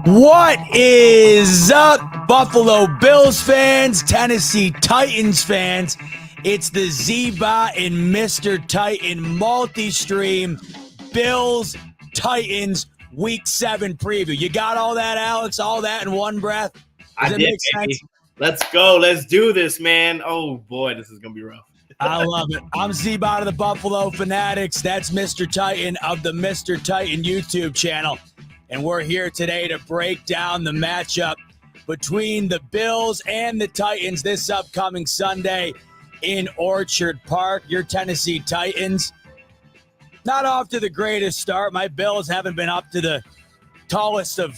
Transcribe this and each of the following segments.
What is up, Buffalo Bills fans, Tennessee Titans fans? It's the Z-Bot and Mr. Titan multi-stream Bills Titans Week 7 preview. You got all that, Alex? All that in one breath? I did, baby. Let's go. Let's do this, man. Oh, boy, this is going to be rough. I love it. I'm Z-Bot of the Buffalo Fanatics. That's Mr. Titan of the Mr. Titan YouTube channel. And we're here today to break down the matchup between the Bills and the Titans this upcoming Sunday in Orchard Park. Your Tennessee Titans, not off to the greatest start. My Bills haven't been up to the tallest of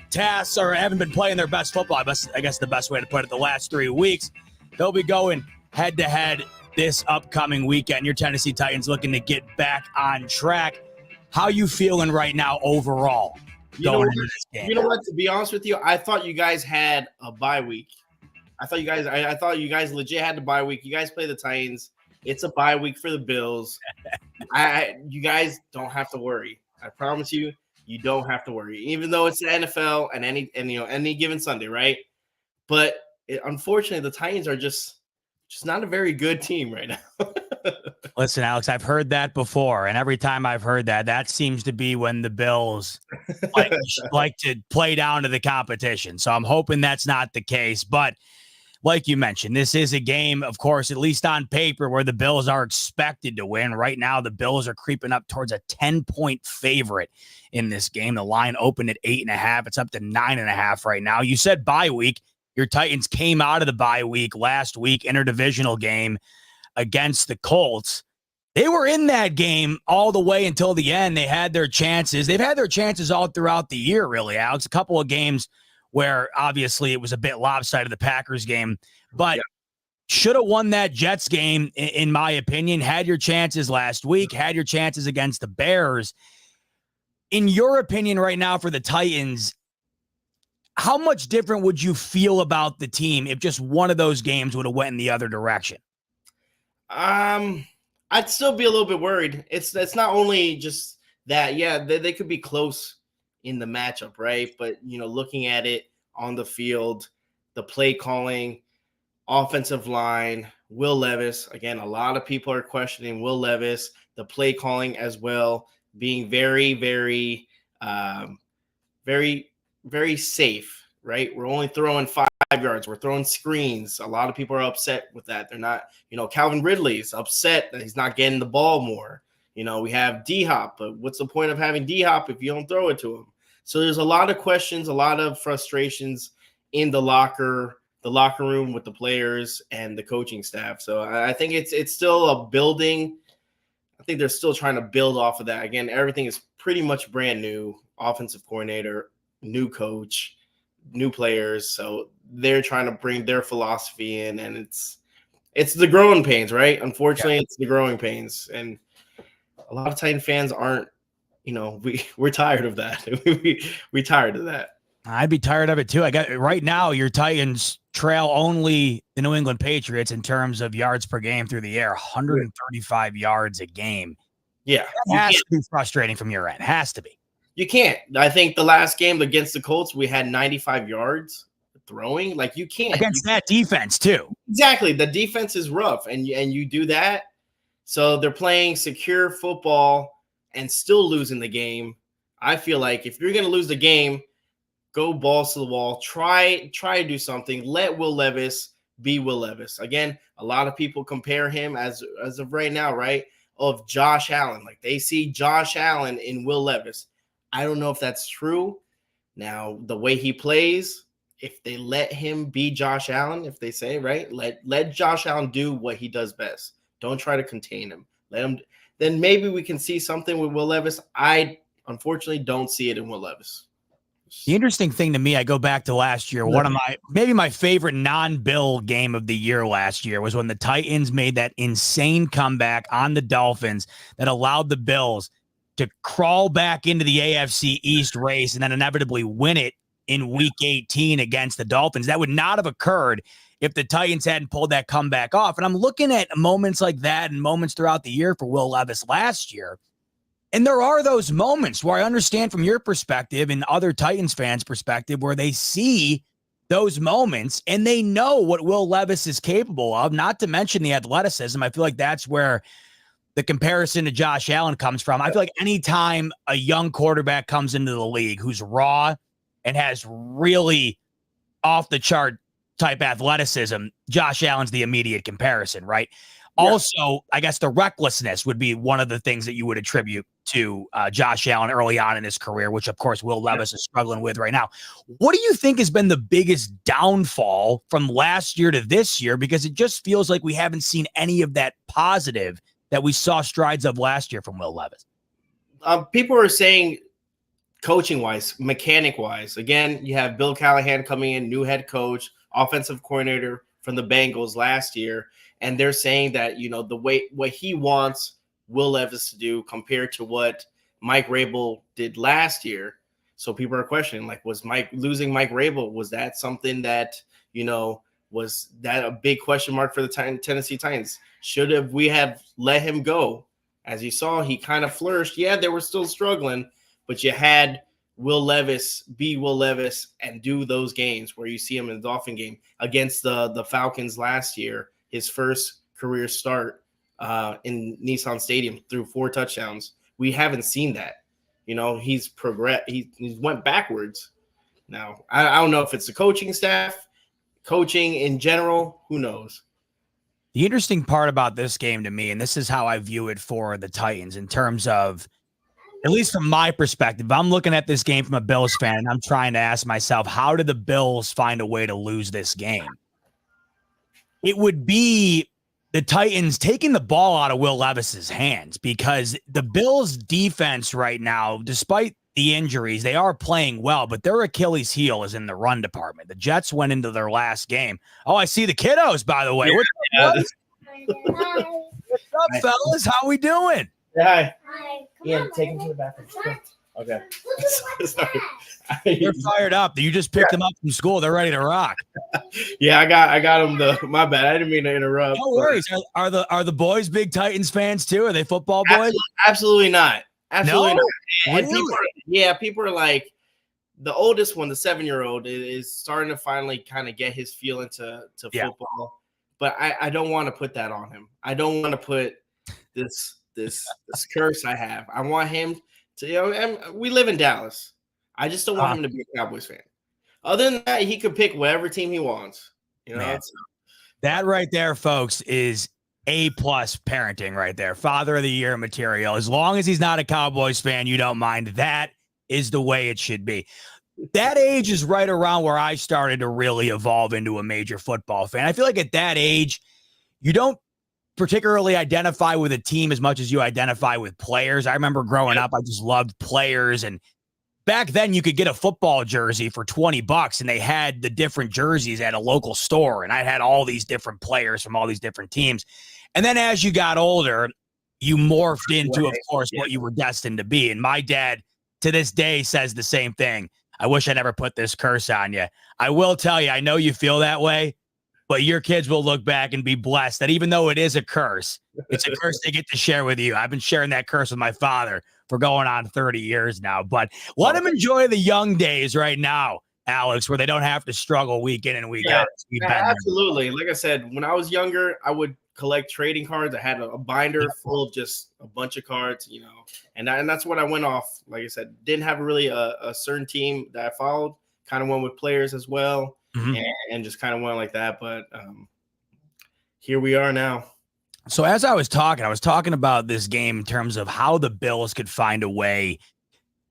tasks or haven't been playing their best football. I guess the best way to put it, the last 3 weeks. They'll be going head-to-head this upcoming weekend. Your Tennessee Titans looking to get back on track. How you feeling right now overall? You know what? To be honest with you, I thought you guys had a bye week. I thought you guys legit had the bye week. You guys play the Titans. It's a bye week for the Bills. You guys don't have to worry. I promise you, you don't have to worry. Even though it's the NFL and any given Sunday, right? But unfortunately, the Titans are just not a very good team right now. Listen, Alex, I've heard that before, and every time I've heard that, that seems to be when the Bills like to play down to the competition. So I'm hoping that's not the case. But like you mentioned, this is a game, of course, at least on paper, where the Bills are expected to win. Right now, the Bills are creeping up towards a 10-point favorite in this game. The line opened at 8.5. It's up to 9.5 right now. You said bye week. Your Titans came out of the bye week last week, interdivisional game against the Colts. They were in that game all the way until the end. They had their chances. They've had their chances all throughout the year, really, Alex. A couple of games where obviously it was a bit lopsided, the Packers game, but should have won that Jets game, in my opinion. Had your chances last week, had your chances against the Bears. In your opinion right now for the Titans, how much different would you feel about the team if just one of those games would have went in the other direction? I'd still be a little bit worried. It's not only just that, they could be close in the matchup, right? But, looking at it on the field, the play calling, offensive line, Will Levis, again, a lot of people are questioning Will Levis, the play calling as well, being very, very, very, very safe, right? We're only throwing 5 yards. We're throwing screens. A lot of people are upset with that. They're not, Calvin Ridley's upset that he's not getting the ball more. We have D-Hop, but what's the point of having D-Hop if you don't throw it to him? So there's a lot of questions, a lot of frustrations in the locker room with the players and the coaching staff. So I think it's still a building. I think they're still trying to build off of that. Again, everything is pretty much brand new. Offensive coordinator, new coach, new players. So they're trying to bring their philosophy in, and it's the growing pains, right? Unfortunately, It's the growing pains. And a lot of Titan fans aren't, we're tired of that. We're tired of that. I'd be tired of it too. Right now, your Titans trail only the New England Patriots in terms of yards per game through the air, 135 yards a game. Yeah. That has to be frustrating from your end. Has to be. You can't. I think the last game against the Colts, we had 95 yards throwing. Like, you can't. Against that defense, too. Exactly. The defense is rough, and you do that. So they're playing secure football and still losing the game. I feel like if you're going to lose the game, go balls to the wall. Try to do something. Let Will Levis be Will Levis. Again, a lot of people compare him as of right now, right, of Josh Allen. Like, they see Josh Allen in Will Levis. I don't know if that's true. Now, the way he plays, if they let him be Josh Allen, if they say, right, let Josh Allen do what he does best. Don't try to contain him. Let him. Then maybe we can see something with Will Levis. I unfortunately don't see it in Will Levis. The interesting thing to me, I go back to last year. One of my favorite non-Bill game of the year last year was when the Titans made that insane comeback on the Dolphins that allowed the Bills to crawl back into the AFC East race and then inevitably win it in Week 18 against the Dolphins. That would not have occurred if the Titans hadn't pulled that comeback off. And I'm looking at moments like that and moments throughout the year for Will Levis last year. And there are those moments where I understand from your perspective and other Titans fans' perspective where they see those moments and they know what Will Levis is capable of, not to mention the athleticism. I feel like that's where the comparison to Josh Allen comes from. I feel like anytime a young quarterback comes into the league who's raw and has really off the chart type athleticism, Josh Allen's the immediate comparison, right? Yeah. Also, I guess the recklessness would be one of the things that you would attribute to Josh Allen early on in his career, which of course Will Levis is struggling with right now. What do you think has been the biggest downfall from last year to this year? Because it just feels like we haven't seen any of that positive that we saw strides of last year from Will Levis. People are saying coaching wise, mechanic wise, again, you have Bill Callahan coming in, new head coach, offensive coordinator from the Bengals last year. And they're saying that, the way what he wants Will Levis to do compared to what Mike Vrabel did last year. So people are questioning, like, was losing Mike Vrabel, was that something that, was that a big question mark for the Tennessee Titans? Should we have let him go? As you saw, he kind of flourished. Yeah, they were still struggling, but you had Will Levis be Will Levis and do those games where you see him in the Dolphin game against the Falcons last year, his first career start in Nissan Stadium, threw 4 touchdowns. We haven't seen that. He's progressed. He went backwards. Now, I don't know if it's the coaching staff, coaching in general, who knows? The interesting part about this game to me, and this is how I view it for the Titans in terms of, at least from my perspective, I'm looking at this game from a Bills fan, and I'm trying to ask myself, how did the Bills find a way to lose this game? It would be the Titans taking the ball out of Will Levis's hands, because the Bills defense right now, despite the injuries, they are playing well, but their Achilles heel is in the run department. The Jets went into their last game. Oh, I see the kiddos, by the way. What's up, fellas? How we doing? Hi. Ian, take him to the bathroom. Okay. They're fired up. You just picked them up from school. They're ready to rock. Yeah, I got them. My bad. I didn't mean to interrupt. No worries. Are the boys big Titans fans too? Are they football boys? Absolutely not. Absolutely no? not. And people are like, the oldest one, the 7-year-old, is starting to finally kind of get his feel into football. But I don't want to put that on him. I don't want to put this curse I have. I want him to, and we live in Dallas. I just don't want him to be a Cowboys fan. Other than that, he could pick whatever team he wants. That right there, folks, is A+ parenting right there. Father of the year material. As long as he's not a Cowboys fan, you don't mind. That is the way it should be. That age is right around where I started to really evolve into a major football fan. I feel like at that age, you don't particularly identify with a team as much as you identify with players. I remember growing up, I just loved players. And back then you could get a football jersey for $20 and they had the different jerseys at a local store. And I had all these different players from all these different teams. And then as you got older, you morphed into, of course, what you were destined to be. And my dad to this day says the same thing. I wish I never put this curse on you. I will tell you, I know you feel that way, but your kids will look back and be blessed that even though it is a curse, it's a curse they get to share with you. I've been sharing that curse with my father for going on 30 years now, but let them enjoy the young days right now, Alex, where they don't have to struggle week in and week out. Absolutely. Like I said, when I was younger, I would collect trading cards. I had a binder full of just a bunch of cards, and that's what I went off. Like I said, didn't have really a certain team that I followed. Kind of went with players as well, and just kind of went like that. But here we are now. So as I was talking about this game in terms of how the Bills could find a way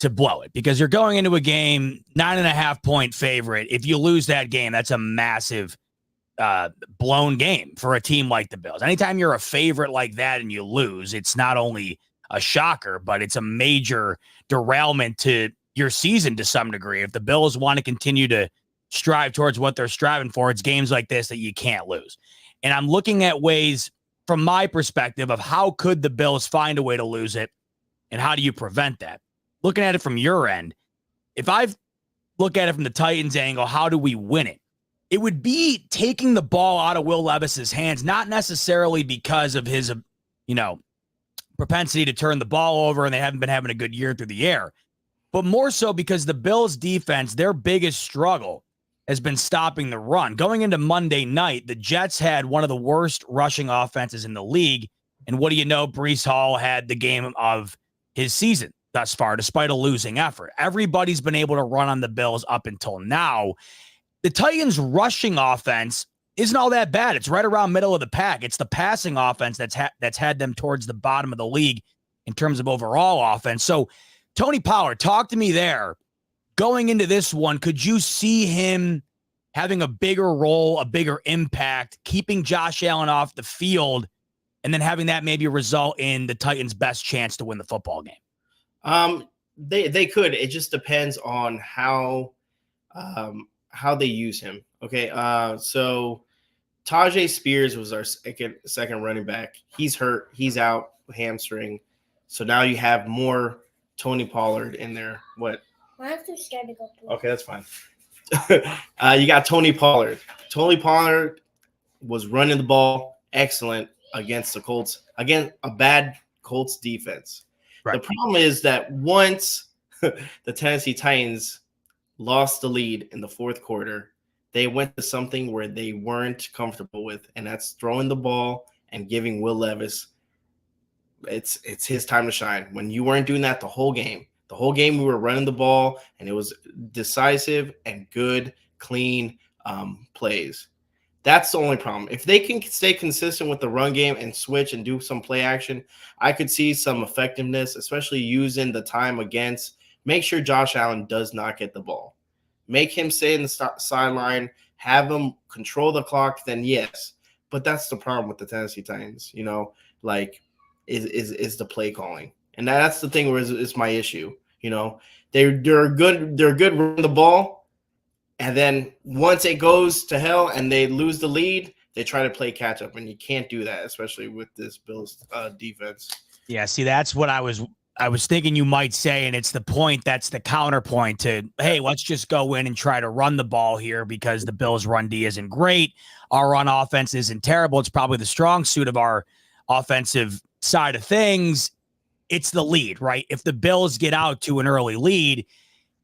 to blow it, because you're going into a game 9.5-point favorite. If you lose that game, that's a massive blown game for a team like the Bills. Anytime you're a favorite like that and you lose, it's not only a shocker, but it's a major derailment to your season to some degree. If the Bills want to continue to strive towards what they're striving for, it's games like this that you can't lose. And I'm looking at ways from my perspective of how could the Bills find a way to lose it and how do you prevent that? Looking at it from your end, if I look at it from the Titans angle, how do we win it? It would be taking the ball out of Will Levis's hands, not necessarily because of his, propensity to turn the ball over, and they haven't been having a good year through the air. But more so because the Bills defense, their biggest struggle has been stopping the run. Going into Monday night, the Jets had one of the worst rushing offenses in the league. And what do you know? Breece Hall had the game of his season thus far, despite a losing effort. Everybody's been able to run on the Bills up until now. The Titans' rushing offense isn't all that bad. It's right around middle of the pack. It's the passing offense that's had them towards the bottom of the league in terms of overall offense. So, Tony Pollard, talk to me there. Going into this one, could you see him having a bigger role, a bigger impact, keeping Josh Allen off the field, and then having that maybe result in the Titans' best chance to win the football game? They could. It just depends on how they use him. Okay. So Tajay Spears was our second running back. He's hurt. He's out, hamstring. So now you have more Tony Pollard in there. What? I have to start to go through. Okay, that's fine. You got Tony Pollard. Tony Pollard was running the ball excellent against the Colts, again, a bad Colts defense. Right. The problem is that once the Tennessee Titans lost the lead in the fourth quarter, they went to something where they weren't comfortable with, and that's throwing the ball and giving Will Levis it's his time to shine. When you weren't doing that the whole game we were running the ball, and it was decisive and good, clean plays. That's the only problem. If they can stay consistent with the run game and switch and do some play action, I could see some effectiveness, especially using the time against. Make sure Josh Allen does not get the ball. Make him stay in the sideline, have him control the clock, then yes. But that's the problem with the Tennessee Titans, is the play calling. And that's the thing where is my issue. They're good running the ball, and then once it goes to hell and they lose the lead, they try to play catch up, and you can't do that, especially with this Bills defense. Yeah, see, that's what I was thinking you might say, and it's the point that's the counterpoint to, hey, let's just go in and try to run the ball here because the Bills' run D isn't great. Our run offense isn't terrible. It's probably the strong suit of our offensive side of things. It's the lead, right? If the Bills get out to an early lead,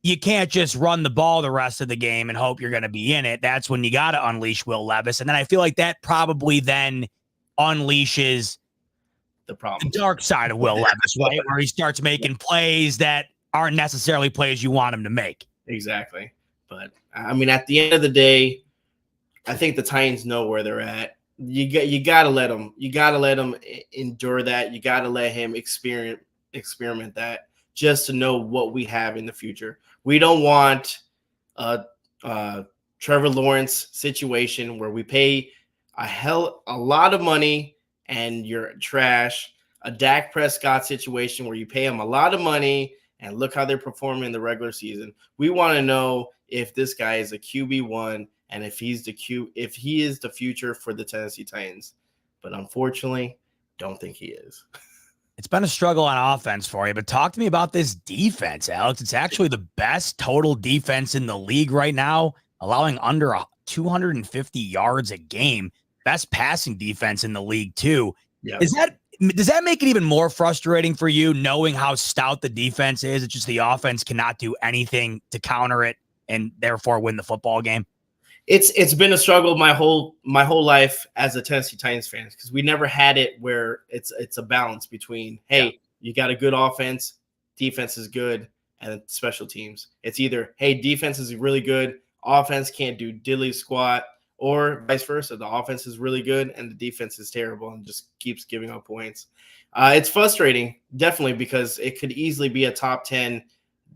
you can't just run the ball the rest of the game and hope you're going to be in it. That's when you got to unleash Will Levis. And then I feel like that probably then unleashes the problem, the dark side of Will Levis, right? Where he starts making plays that aren't necessarily plays you want him to make. Exactly. But I mean, at the end of the day, I think the Titans know where they're at. You gotta let him. You gotta let him endure that. You gotta let him experiment that, just to know what we have in the future. We don't want a Trevor Lawrence situation where we pay a lot of money and you're trash. A Dak Prescott situation where you pay him a lot of money and look how they're performing in the regular season. We want to know if this guy is a QB1 and if he is the future for the Tennessee Titans. But unfortunately, don't think he is. It's been a struggle on offense for you, but talk to me about this defense, Alex. It's actually the best total defense in the league right now, allowing under 250 yards a game. Best passing defense in the league too. Yeah. Does that make it even more frustrating for you, knowing how stout the defense is? It's just the offense cannot do anything to counter it and therefore win the football game. It's been a struggle my whole life as a Tennessee Titans fan, because we never had it where it's a balance between, hey, you got a good offense, defense is good, and special teams. It's either, hey, defense is really good, offense can't do diddly squat, or vice versa. The offense is really good and the defense is terrible and just keeps giving up points. It's frustrating, definitely, because it could easily be a top 10.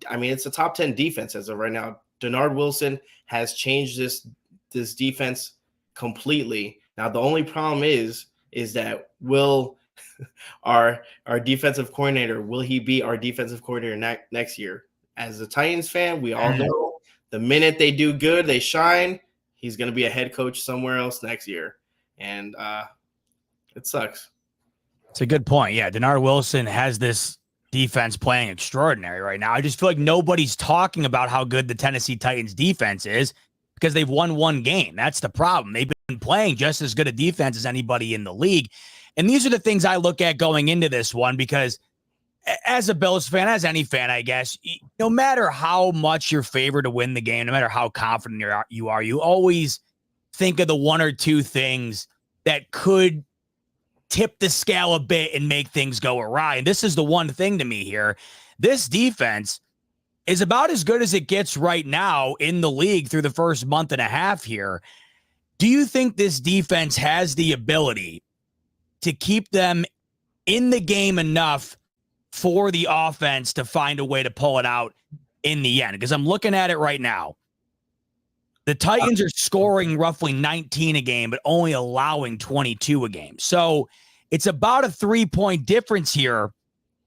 I mean, it's a top 10 defense as of right now. Denard Wilson has changed this defense completely. Now, the only problem is that our defensive coordinator, will he be our defensive coordinator next year? As a Titans fan, we all know the minute they do good, they shine, he's going to be a head coach somewhere else next year. And it sucks. It's a good point. Yeah, Denard Wilson has this defense playing extraordinary right now. I just feel like nobody's talking about how good the Tennessee Titans defense is because they've won one game. That's the problem. They've been playing just as good a defense as anybody in the league. And these are the things I look at going into this one, because as a Bills fan, as any fan, I guess, no matter how much you're favored to win the game, no matter how confident you are, you always think of the one or two things that could tip the scale a bit and make things go awry. And this is the one thing to me here. This defense is about as good as it gets right now in the league through the first month and a half here. Do you think this defense has the ability to keep them in the game enough for the offense to find a way to pull it out in the end? Because I'm looking at it right now. The Titans are scoring roughly 19 a game, but only allowing 22 a game. So it's about a 3-point difference here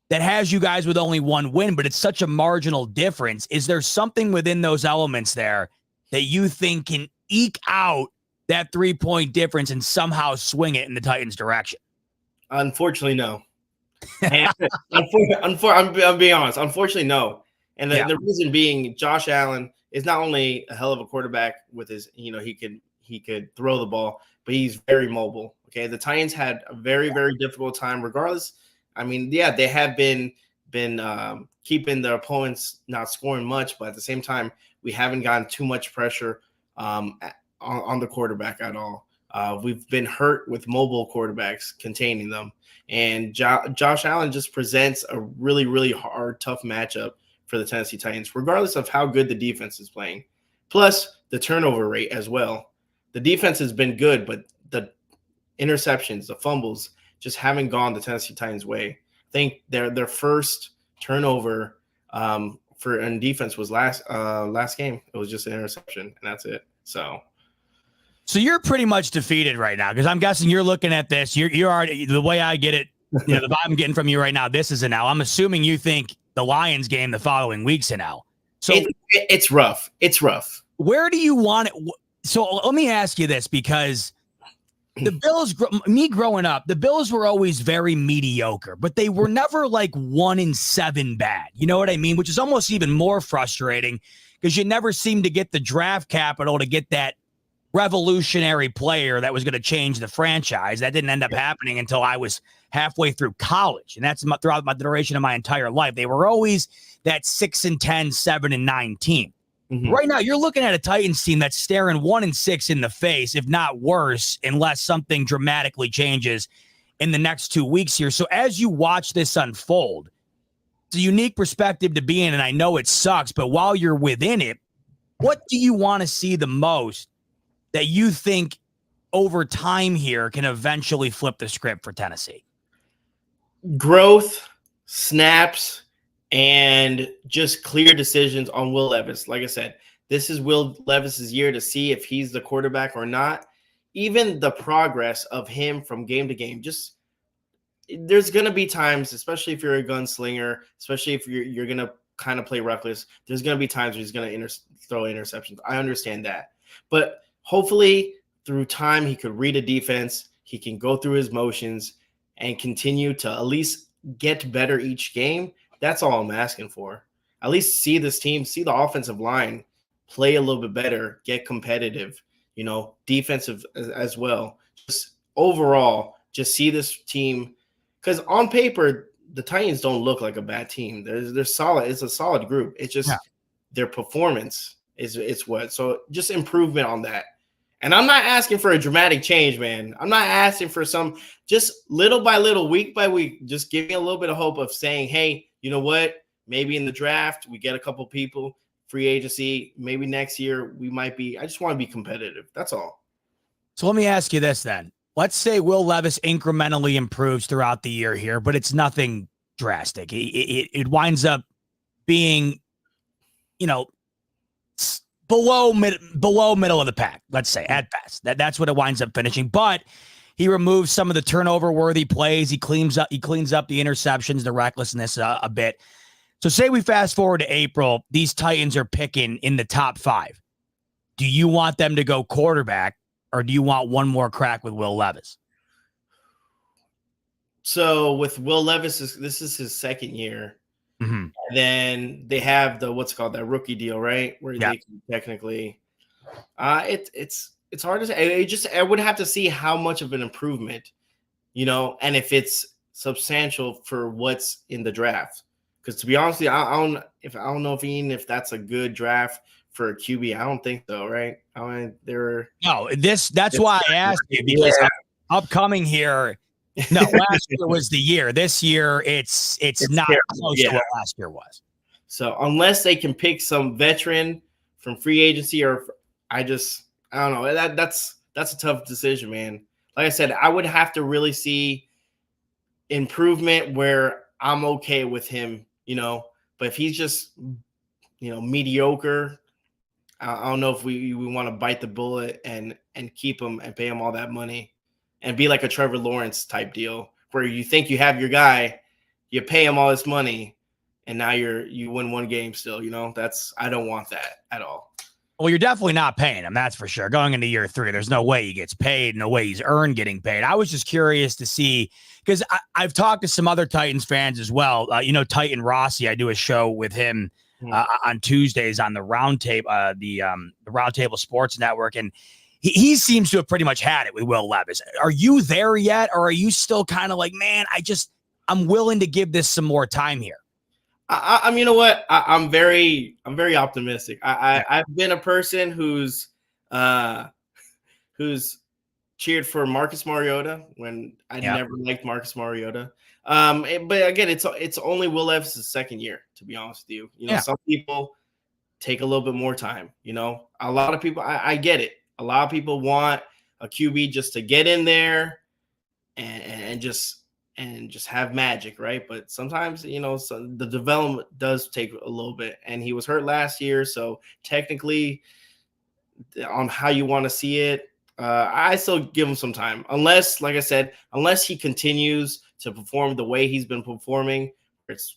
that has you guys with only one win, but it's such a marginal difference. Is there something within those elements there that you think can eke out that 3-point difference and somehow swing it in the Titans' direction? Unfortunately, no. I'm being honest. Unfortunately, no. And the reason being, Josh Allen is not only a hell of a quarterback with his, he could throw the ball, but he's very mobile. Okay, the Titans had a very, very difficult time. Regardless, I mean, yeah, they have been keeping their opponents not scoring much, but at the same time, we haven't gotten too much pressure on the quarterback at all. We've been hurt with mobile quarterbacks containing them, and Josh Allen just presents a really, really hard, tough matchup for the Tennessee Titans, regardless of how good the defense is playing. Plus the turnover rate as well. The defense has been good, but the interceptions, the fumbles, just haven't gone the Tennessee Titans' way. I think their first turnover in defense was last game. It was just an interception, and that's it. So you're pretty much defeated right now, because I'm guessing you're looking at this. You're already, the way I get it, the vibe I'm getting from you right now, this is an L. I'm assuming you think the Lions game the following week's an L. So it's rough. It's rough. Where do you want it? So let me ask you this, because the Bills, me growing up, the Bills were always very mediocre, but they were never like 1-7 bad. You know what I mean? Which is almost even more frustrating, because you never seemed to get the draft capital to get that revolutionary player that was going to change the franchise. That didn't end up happening until I was halfway through college. And that's throughout my duration of my entire life. They were always that 6-10, 7-9 team. Mm-hmm. Right now, you're looking at a Titans team that's staring 1-6 in the face, if not worse, unless something dramatically changes in the next 2 weeks here. So as you watch this unfold, it's a unique perspective to be in, and I know it sucks, but while you're within it, what do you want to see the most that you think over time here can eventually flip the script for Tennessee? Growth, snaps, and just clear decisions on Will Levis. Like I said, this is Will Levis's year to see if he's the quarterback or not. Even the progress of him from game to game, just there's going to be times, especially if you're a gunslinger, especially if you're going to kind of play reckless, there's going to be times where he's going to throw interceptions. I understand that. But hopefully through time, he could read a defense. He can go through his motions and continue to at least get better each game. That's all I'm asking for. At least see this team, see the offensive line play a little bit better, get competitive, defensive as well. Just overall, just see this team, because on paper, the Titans don't look like a bad team. They're solid. It's a solid group. It's just their performance is what. So just improvement on that. And I'm not asking for a dramatic change, man. I'm not asking for just little by little, week by week, just give me a little bit of hope of saying, hey, you know what? Maybe in the draft, we get a couple people, free agency. Maybe next year I just want to be competitive. That's all. So let me ask you this then. Let's say Will Levis incrementally improves throughout the year here, but it's nothing drastic. It winds up being, below middle of the pack, let's say, at best. That's what it winds up finishing. But he removes some of the turnover-worthy plays. He cleans up the interceptions, the recklessness a bit. So say we fast forward to April, these Titans are picking in the top 5. Do you want them to go quarterback, or do you want one more crack with Will Levis? So with Will Levis, this is his second year. Mm-hmm. And then they have that rookie deal, right? Where they can technically, it's hard to say. I would have to see how much of an improvement and if it's substantial for what's in the draft. Because to be honest with you, I don't know if that's a good draft for a QB. I don't think so, right? I mean, that's why I asked you, because upcoming here. No, last year was the year. This year, it's not terrible. Close to what last year was. So unless they can pick some veteran from free agency, or I don't know. That's a tough decision, man. Like I said, I would have to really see improvement where I'm okay with him, But if he's just, mediocre, I don't know if we want to bite the bullet and keep him and pay him all that money and be like a Trevor Lawrence type deal where you think you have your guy, you pay him all this money, and now you win one game still. I don't want that at all. Well, you're definitely not paying him, that's for sure. Going into year 3, there's no way he gets paid, no way he's earned getting paid. I was just curious to see, because I've talked to some other Titans fans as well. Titan Rossi, I do a show with him on Tuesdays on the Roundtable, the Roundtable Sports Network, and he seems to have pretty much had it with Will Levis. Are you there yet, or are you still kind of like, man, I'm willing to give this some more time here? You know what? I'm very optimistic. I've been a person who's cheered for Marcus Mariota when I never liked Marcus Mariota. But again, it's only Will Levis' second year, to be honest with you. Some people take a little bit more time. A lot of people, I get it. A lot of people want a QB just to get in there and just have magic, right? But sometimes, the development does take a little bit, and he was hurt last year. So technically, on how you want to see it, I still give him some time, unless, like I said, unless he continues to perform the way he's been performing. It's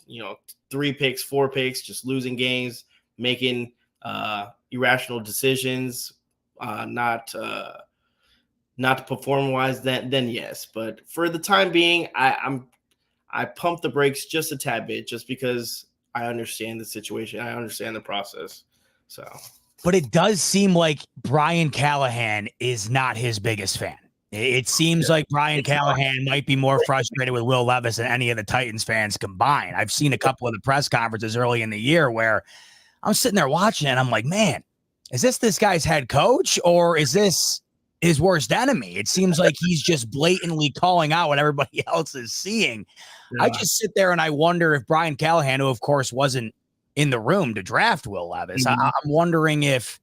3 picks, 4 picks, just losing games, making irrational decisions, not perform wise, then yes. But for the time being, I pump the brakes just a tad bit, just because I understand the situation, I understand the process. So, but it does seem like Brian Callahan is not his biggest fan. It seems like Brian Callahan might be more frustrated with Will Levis than any of the Titans fans combined. I've seen a couple of the press conferences early in the year where I'm sitting there watching it, and I'm like, man, is this guy's head coach, or is this his worst enemy? It seems like he's just blatantly calling out what everybody else is seeing. Yeah. I just sit there and I wonder if Brian Callahan, who of course wasn't in the room to draft Will Levis, I'm wondering if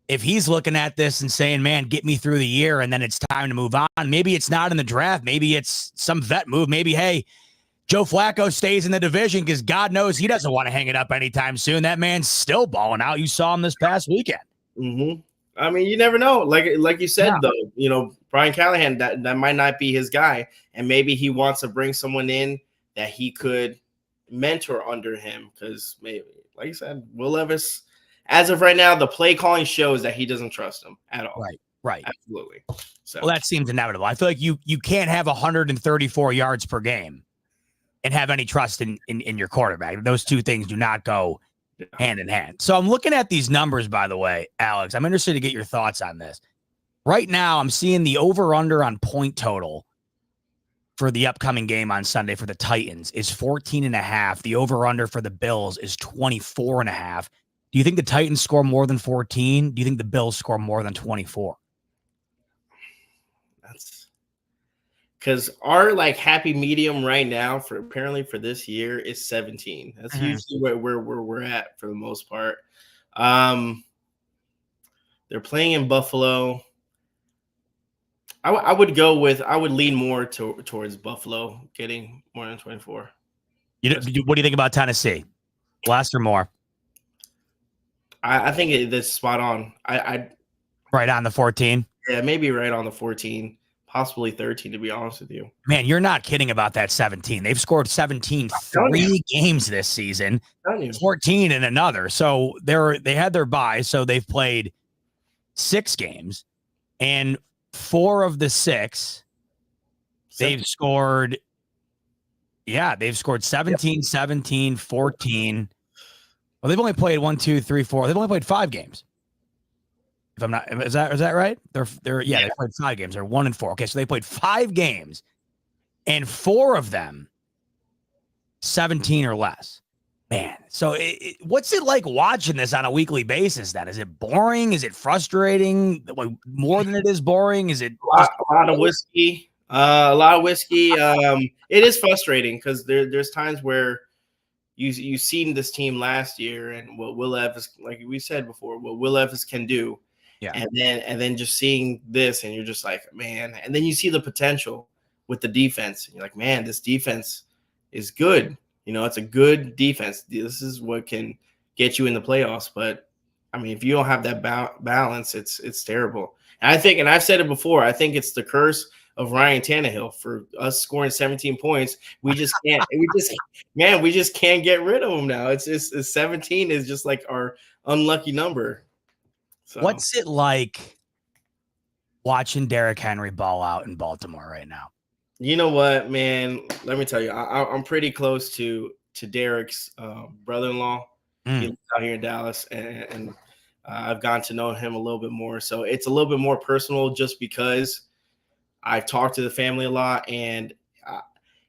he's looking at this and saying, man, get me through the year and then it's time to move on. Maybe it's not in the draft. Maybe it's some vet move. Maybe, hey, Joe Flacco stays in the division because God knows he doesn't want to hang it up anytime soon. That man's still balling out. You saw him this past weekend. Mm-hmm. I mean, you never know. Like you said, though, Brian Callahan, that might not be his guy. And maybe he wants to bring someone in that he could mentor under him. Because maybe, like you said, Will Levis, as of right now, the play calling shows that he doesn't trust him at all. Right. Absolutely. So, well, that seems inevitable. I feel like you can't have 134 yards per game and have any trust in your quarterback. Those two things do not go hand in hand. So I'm looking at these numbers, by the way, Alex. I'm interested to get your thoughts on this. Right now, I'm seeing the over-under on point total for the upcoming game on Sunday for the Titans is 14.5. The over-under for the Bills is 24.5. Do you think the Titans score more than 14? Do you think the Bills score more than 24? That's because our happy medium right now for this year is 17. That's usually where we're at for the most part. They're playing in Buffalo. I would lean more towards Buffalo getting more than 24. What do you think about Tennessee? Less or more? I think that's spot on. I right on the 14. Yeah, maybe right on the 14, possibly 13. To be honest with you, man, you're not kidding about that 17. They've scored 17 3 games this season, 14 in another. So they had their bye, so they've played 6 games, and 4 of the 6 they've scored. Yeah, they've scored 17, 17, 14. Well, they've only played 1, 2, 3, 4. They've only played 5 games. If I'm not, is that right? They played 5 games. They're 1-4. Okay, so they played 5 games and 4 of them 17 or less. Man, so what's it like watching this on a weekly basis then? Is it boring? Is it frustrating? Like, more than it is boring? Is it A lot of whiskey? A lot of whiskey. It is frustrating because there's times where you've seen this team last year and what Will Levis, like we said before, what Will Levis can do. Yeah. And then just seeing this and you're just like, man, and then you see the potential with the defense. And you're like, man, this defense is good. You know, it's a good defense. This is what can get you in the playoffs. But I mean, if you don't have that balance, it's terrible. And I think, and I've said it before, I think it's the curse of Ryan Tannehill for us scoring 17 points. We just can't. We just can't get rid of him now. It's 17 is just like our unlucky number. So. What's it like watching Derrick Henry ball out in Baltimore right now? You know what, man? Let me tell you, I'm pretty close to Derrick's brother-in-law. He lives out here in Dallas, and I've gotten to know him a little bit more. So it's a little bit more personal just because I've talked to the family a lot, and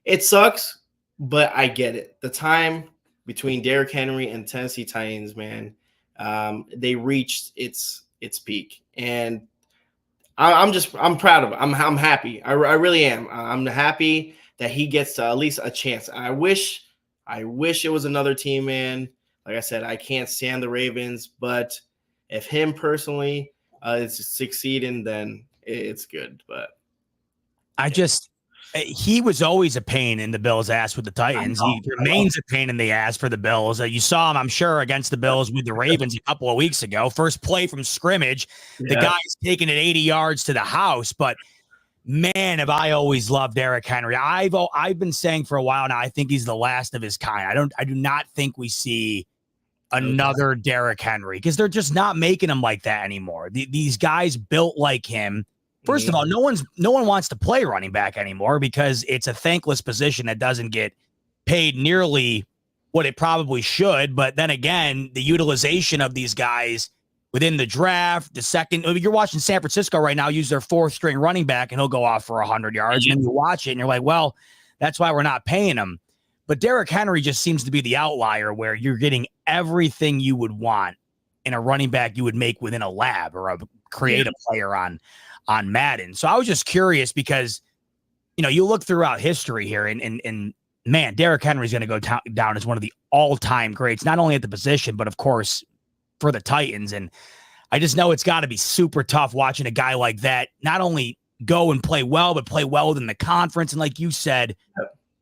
it sucks, but I get it. The time between Derrick Henry and Tennessee Titans, man, they reached its peak, and I'm proud of it. I'm happy. I really am. I'm happy that he gets to at least a chance. I wish it was another team, man. Like I said, I can't stand the Ravens, but if him personally is succeeding, then it's good. But he was always a pain in the Bills' ass with the Titans. He remains a pain in the ass for the Bills. You saw him, I'm sure, against the Bills with the Ravens a couple of weeks ago. First play from scrimmage, the guy's taking it 80 yards to the house. But man, have I always loved Derrick Henry. I've been saying for a while now, I think he's the last of his kind. I do not think we see another Derrick Henry because they're just not making him like that anymore. These guys built like him. First of all, no one wants to play running back anymore because it's a thankless position that doesn't get paid nearly what it probably should. But then again, the utilization of these guys within the draft, you're watching San Francisco right now use their 4th string running back and he'll go off for 100 yards. And then you watch it and you're like, well, that's why we're not paying him. But Derrick Henry just seems to be the outlier where you're getting everything you would want in a running back you would make within a lab or a creative player on Madden. So I was just curious because, you look throughout history here and man, Derrick Henry is going to go down as one of the all-time greats, not only at the position, but of course for the Titans. And I just know it's got to be super tough watching a guy like that, not only go and play well, but play well within the conference. And like you said,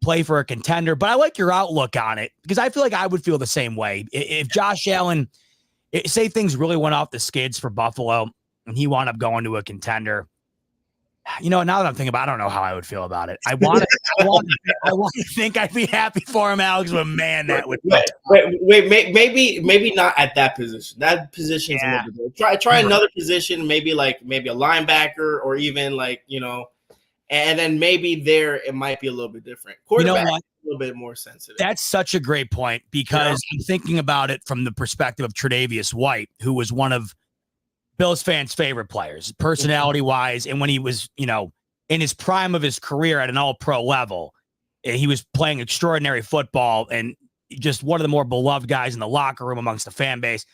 play for a contender, but I like your outlook on it because I feel like I would feel the same way. If Josh Allen, say things really went off the skids for Buffalo, and he wound up going to a contender. Now that I'm thinking about it, I don't know how I would feel about it. I want to think I'd be happy for him, Alex, but man, that would maybe not at that position. That position's a little bit. Try another position, maybe a linebacker or even and then maybe there it might be a little bit different. Quarterback a little bit more sensitive. That's such a great point because I'm thinking about it from the perspective of Tre'Davious White, who was one of Bills fans' favorite players, personality-wise, and when he was, in his prime of his career at an all-pro level, he was playing extraordinary football and just one of the more beloved guys in the locker room amongst the fan base.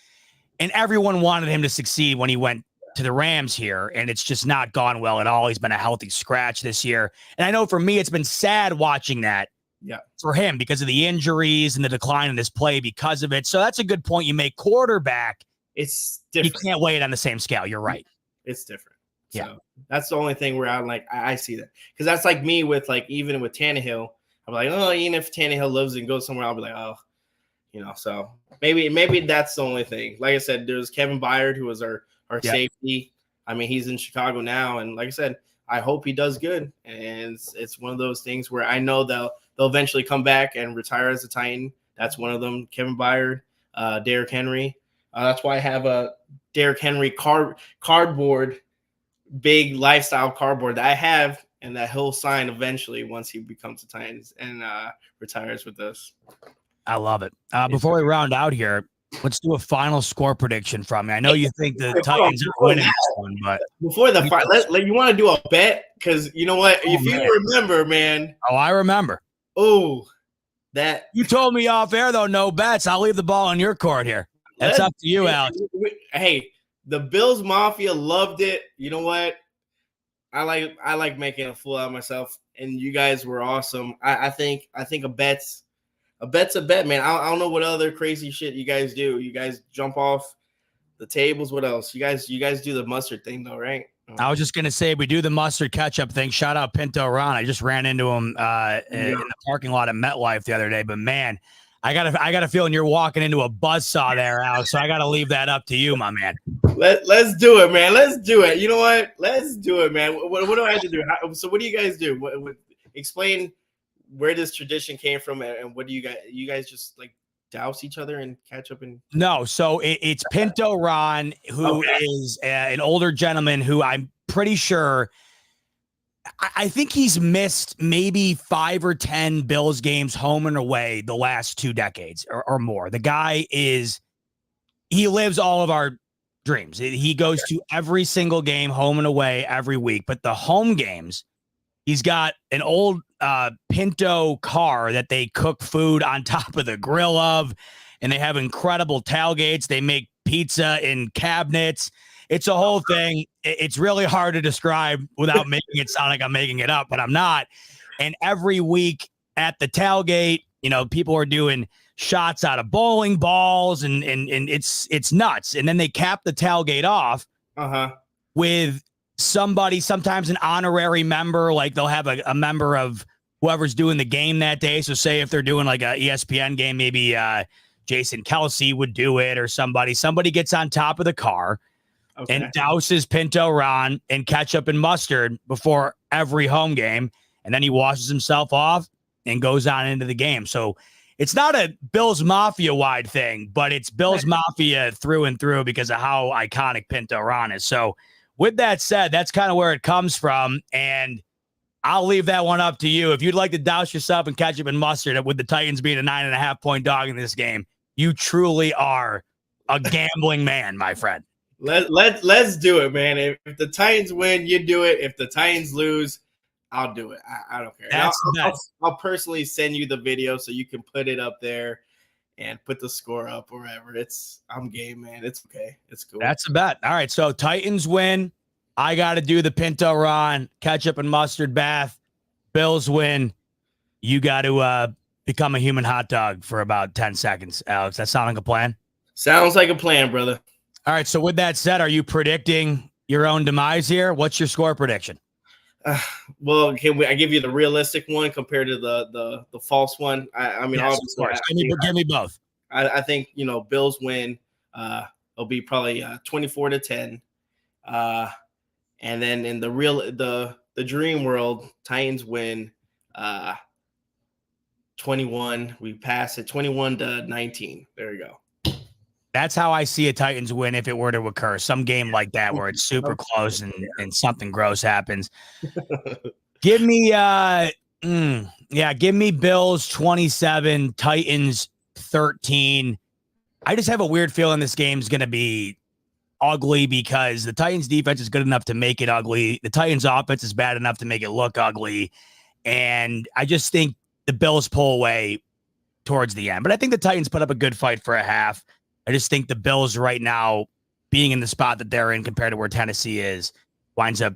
And everyone wanted him to succeed when he went to the Rams here, and it's just not gone well at all. He's been a healthy scratch this year. And I know for me, it's been sad watching that for him because of the injuries and the decline in his play because of it. So that's a good point you make. Quarterback, it's different. You can't weigh it on the same scale. You're right. It's different. So that's the only thing where I'm like, I see that. Because that's like me with even with Tannehill. I'm like, oh, even if Tannehill lives and goes somewhere, I'll be like, oh, so maybe that's the only thing. Like I said, there's Kevin Byard, who was our safety. I mean, he's in Chicago now. And like I said, I hope he does good. And it's one of those things where I know they'll eventually come back and retire as a Titan. That's one of them. Kevin Byard, Derrick Henry. That's why I have a Derrick Henry cardboard, big lifestyle cardboard that I have, and that he'll sign eventually once he becomes a Titans and retires with us. I love it. Before we round out here, Let's do a final score prediction from me. I know you think the Wait, hold on, Titans are before winning that. this one, but Before the fight, you want to do a bet? Because you know what? If man. you remember, man, I remember. That You told me off air though, no bets. I'll leave the ball on your court here. That's up to you, Alex. Hey, the Bills Mafia loved it. You know what? I like making a fool out of myself, and you guys were awesome. I think a bet's a bet, man. I don't know what other crazy shit you guys do. You guys jump off the tables. What else? You guys do the mustard thing though, right? I was just gonna say we do the mustard ketchup thing. Shout out Pinto Ron. I just ran into him in the parking lot at MetLife the other day. But man, I got a feeling you're walking into a buzzsaw there, Alex. So I got to leave that up to you, my man. Let's do it, man. Let's do it. You know what? Let's do it, man. What do I have to do? So what do you guys do? Explain where this tradition came from, and what do you guys just like douse each other and catch up and No, so it's Pinto Ron, who is an older gentleman who I'm pretty sure I think he's missed maybe 5 or 10 Bills games home and away the last 2 decades or more. The guy he lives all of our dreams. He goes to every single game home and away every week, but the home games, he's got an old Pinto car that they cook food on top of the grill of, and they have incredible tailgates. They make pizza in cabinets. It's a whole thing. It's really hard to describe without making it sound like I'm making it up, but I'm not. And every week at the tailgate, people are doing shots out of bowling balls, and it's nuts. And then they cap the tailgate off with somebody, sometimes an honorary member, like they'll have a member of whoever's doing the game that day. So say if they're doing like a ESPN game, maybe Jason Kelsey would do it, or somebody gets on top of the car and douses Pinto Ron in ketchup and mustard before every home game. And then he washes himself off and goes on into the game. So it's not a Bills Mafia wide thing, but it's Bills Mafia through and through because of how iconic Pinto Ron is. So with that said, that's kind of where it comes from. And I'll leave that one up to you. If you'd like to douse yourself in ketchup and mustard with the Titans being a 9.5-point dog in this game, you truly are a gambling man, my friend. Let's do it, man. If the Titans win, you do it. If the Titans lose, I'll do it. I don't care. I'll personally send you the video so you can put it up there and put the score up or whatever. I'm game, man. It's okay. It's cool. That's a bet. All right. So Titans win. I got to do the Pinto Ron ketchup and mustard bath. Bills win. You got to become a human hot dog for about 10 seconds, Alex. That sound like a plan? Sounds like a plan, brother. All right. So with that said, are you predicting your own demise here? What's your score prediction? Well, I give you the realistic one compared to the false one? I mean, yes, obviously, give me both. I think Bills win. It'll be probably 24-10. And then in the dream world, Titans win 21. We pass it 21-19. There you go. That's how I see a Titans win if it were to occur. Some game like that where it's super close and something gross happens. Give me give me Bills 27, Titans 13. I just have a weird feeling this game's going to be ugly because the Titans defense is good enough to make it ugly. The Titans offense is bad enough to make it look ugly. And I just think the Bills pull away towards the end. But I think the Titans put up a good fight for a half. I just think the Bills right now, being in the spot that they're in compared to where Tennessee is, winds up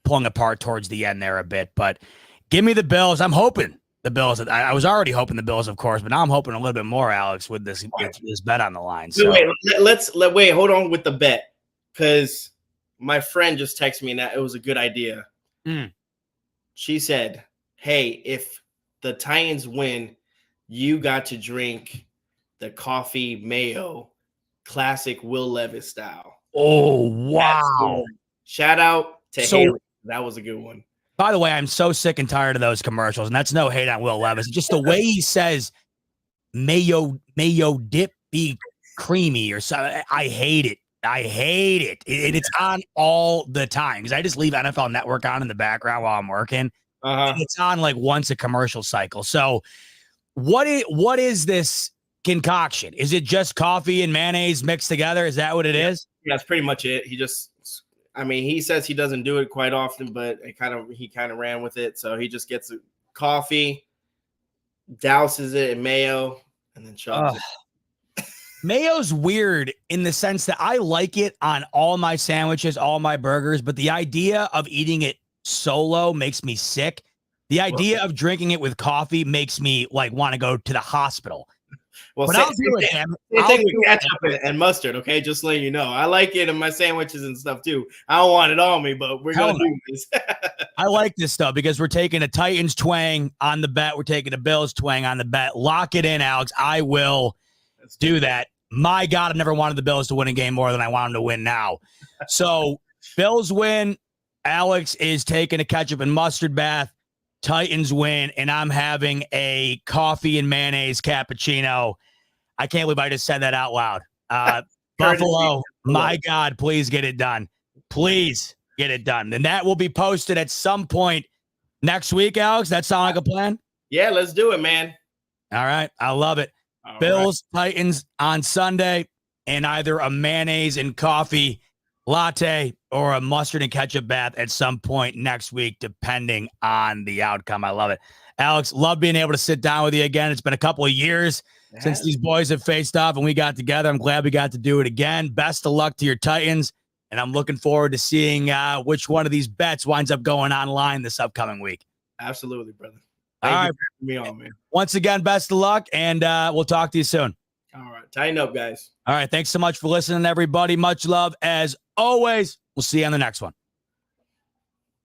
pulling apart towards the end there a bit. But give me the Bills. I'm hoping the Bills. I was already hoping the Bills, of course, but now I'm hoping a little bit more, Alex, with this bet on the line. So Wait, hold on with the bet, because my friend just texted me and that it was a good idea. She said, "Hey, if the Titans win, you got to drink the coffee mayo, classic Will Levis style." Oh, wow. Shout out to Haley. That was a good one. By the way, I'm so sick and tired of those commercials, and that's no hate on Will Levis. Just the way he says mayo dip be creamy or something. I hate it. It's on all the time because I just leave NFL Network on in the background while I'm working. And it's on like once a commercial cycle. So what is this concoction? Is it just coffee and mayonnaise mixed together? Is that what it is? Yeah, that's pretty much it. He says he doesn't do it quite often, but he kind of ran with it. So he just gets coffee, douses it in mayo, and then shoves it. Mayo's weird in the sense that I like it on all my sandwiches, all my burgers, but the idea of eating it solo makes me sick. The idea of drinking it with coffee makes me want to go to the hospital. Well, but I'll do it, man. Same thing with ketchup and mustard, okay? Just letting you know. I like it in my sandwiches and stuff too. I don't want it on me, but we're going to do this. I like this stuff because we're taking a Titans twang on the bet. We're taking a Bills twang on the bet. Lock it in, Alex. I will do that. My God, I've never wanted the Bills to win a game more than I want them to win now. So Bills win. Alex is taking a ketchup and mustard bath. Titans win, and I'm having a coffee and mayonnaise cappuccino. I can't believe I just said that out loud. Buffalo, my God, please get it done. Please get it done. And that will be posted at some point next week, Alex. That sound like a plan? Yeah, let's do it, man. All right. I love it. All Bills, right. Titans on Sunday, and either a mayonnaise and coffee latte or a mustard and ketchup bath at some point next week, depending on the outcome. I love it. Alex, love being able to sit down with you again. It's been a couple of years since these boys have faced off and we got together. I'm glad we got to do it again. Best of luck to your Titans, and I'm looking forward to seeing which one of these bets winds up going online this upcoming week. Absolutely, brother. All right. Thank you for having me on, man. Once again, best of luck, and we'll talk to you soon. All right. Tighten up, guys. All right. Thanks so much for listening, everybody. Much love as always. We'll see you on the next one.